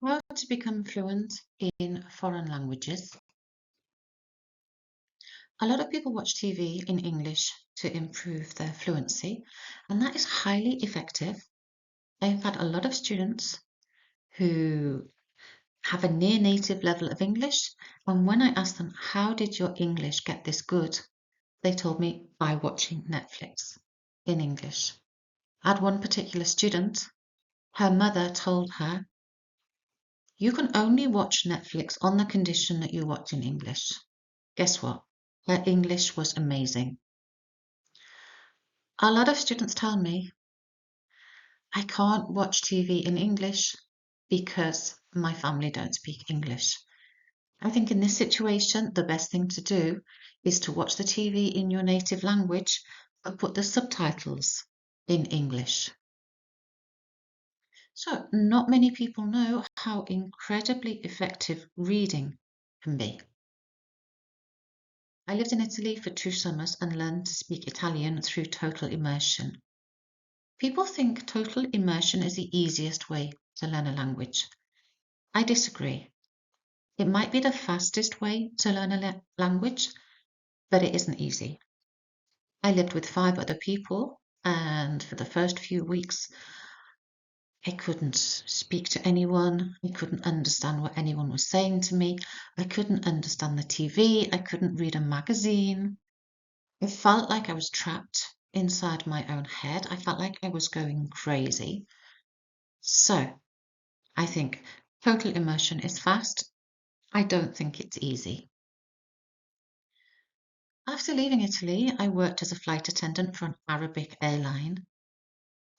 How to become fluent in foreign languages. A lot of people watch TV in English to improve their fluency, and that is highly effective. I've had a lot of students who have a near native level of English, and when I asked them, how did your English get this good? They told me by watching Netflix in English. I had one particular student, her mother told her, you can only watch Netflix on the condition that you watch in English. Guess what? Her English was amazing. A lot of students tell me I can't watch TV in English because my family don't speak English. I think in this situation, the best thing to do is to watch the TV in your native language, but put the subtitles in English. So, not many people know how incredibly effective reading can be. I lived in Italy for 2 summers and learned to speak Italian through total immersion. People think total immersion is the easiest way to learn a language. I disagree. It might be the fastest way to learn a language, but it isn't easy. I lived with 5 other people, and for the first few weeks, I couldn't speak to anyone. I couldn't understand what anyone was saying to me. I couldn't understand the TV. I couldn't read a magazine. I felt like I was trapped inside my own head. I felt like I was going crazy. So, I think total immersion is fast. I don't think it's easy. After leaving Italy, I worked as a flight attendant for an Arabic airline.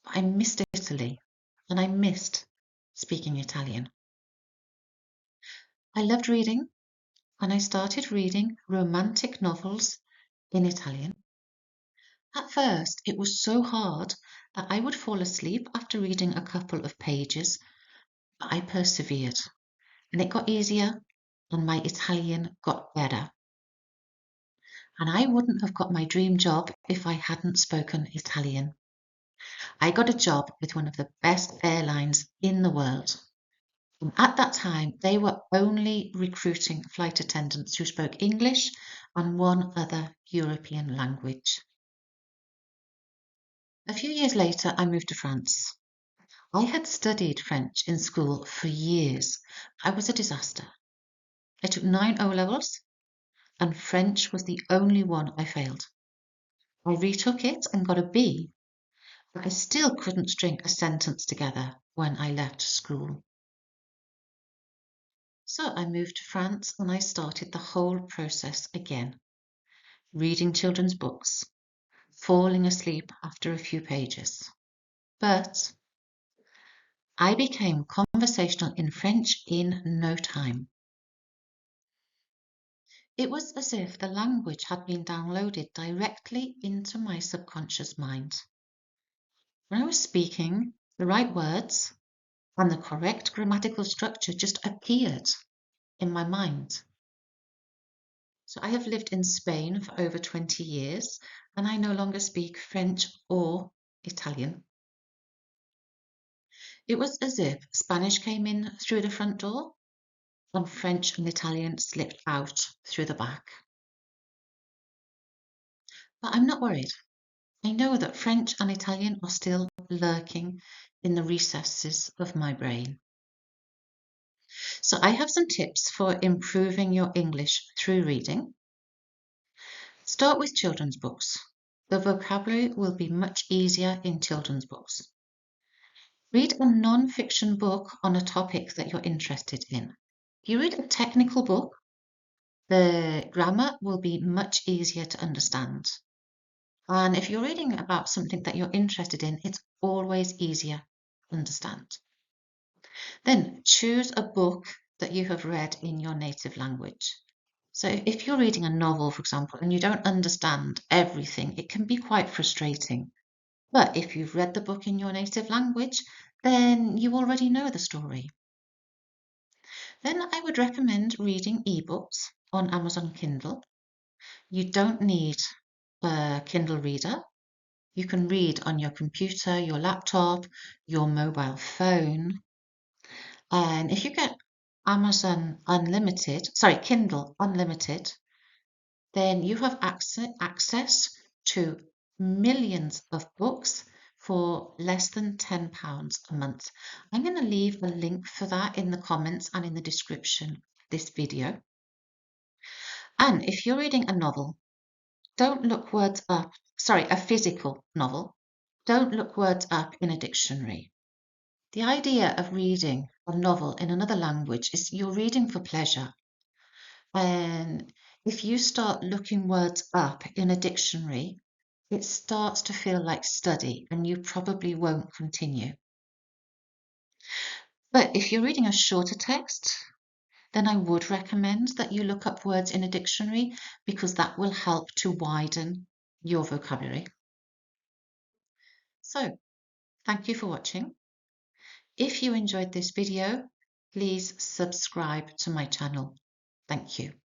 I missed Italy and I missed speaking Italian. I loved reading and I started reading romantic novels in Italian. At first, it was so hard that I would fall asleep after reading a couple of pages, but I persevered and it got easier and my Italian got better. And I wouldn't have got my dream job if I hadn't spoken Italian. I got a job with one of the best airlines in the world. And at that time, they were only recruiting flight attendants who spoke English and one other European language. A few years later, I moved to France. I had studied French in school for years. I was a disaster. I took 9 O levels, and French was the only one I failed. I retook it and got a B, but I still couldn't string a sentence together when I left school. So I moved to France and I started the whole process again, reading children's books, falling asleep after a few pages. But I became conversational in French in no time. It was as if the language had been downloaded directly into my subconscious mind. When I was speaking, the right words and the correct grammatical structure just appeared in my mind. So I have lived in Spain for over 20 years and I no longer speak French or Italian. It was as if Spanish came in through the front door and French and Italian slipped out through the back. But I'm not worried. I know that French and Italian are still lurking in the recesses of my brain. So I have some tips for improving your English through reading. Start with children's books. The vocabulary will be much easier in children's books. Read a non-fiction book on a topic that you're interested in. If you read a technical book, the grammar will be much easier to understand. And if you're reading about something that you're interested in, it's always easier to understand. Then choose a book that you have read in your native language. So if you're reading a novel, for example, and you don't understand everything, it can be quite frustrating. But if you've read the book in your native language, then you already know the story. Then I would recommend reading ebooks on Amazon Kindle. You don't need a Kindle reader. You can read on your computer, your laptop, your mobile phone. And if you get Kindle Unlimited, then you have access to millions of books for less than £10 a month. I'm going to leave a link for that in the comments and in the description of this video. And if you're reading a novel, don't look words up, a physical novel, don't look words up in a dictionary. The idea of reading a novel in another language is you're reading for pleasure. And if you start looking words up in a dictionary, it starts to feel like study and you probably won't continue. But if you're reading a shorter text, then I would recommend that you look up words in a dictionary because that will help to widen your vocabulary. So, thank you for watching. If you enjoyed this video, please subscribe to my channel. Thank you.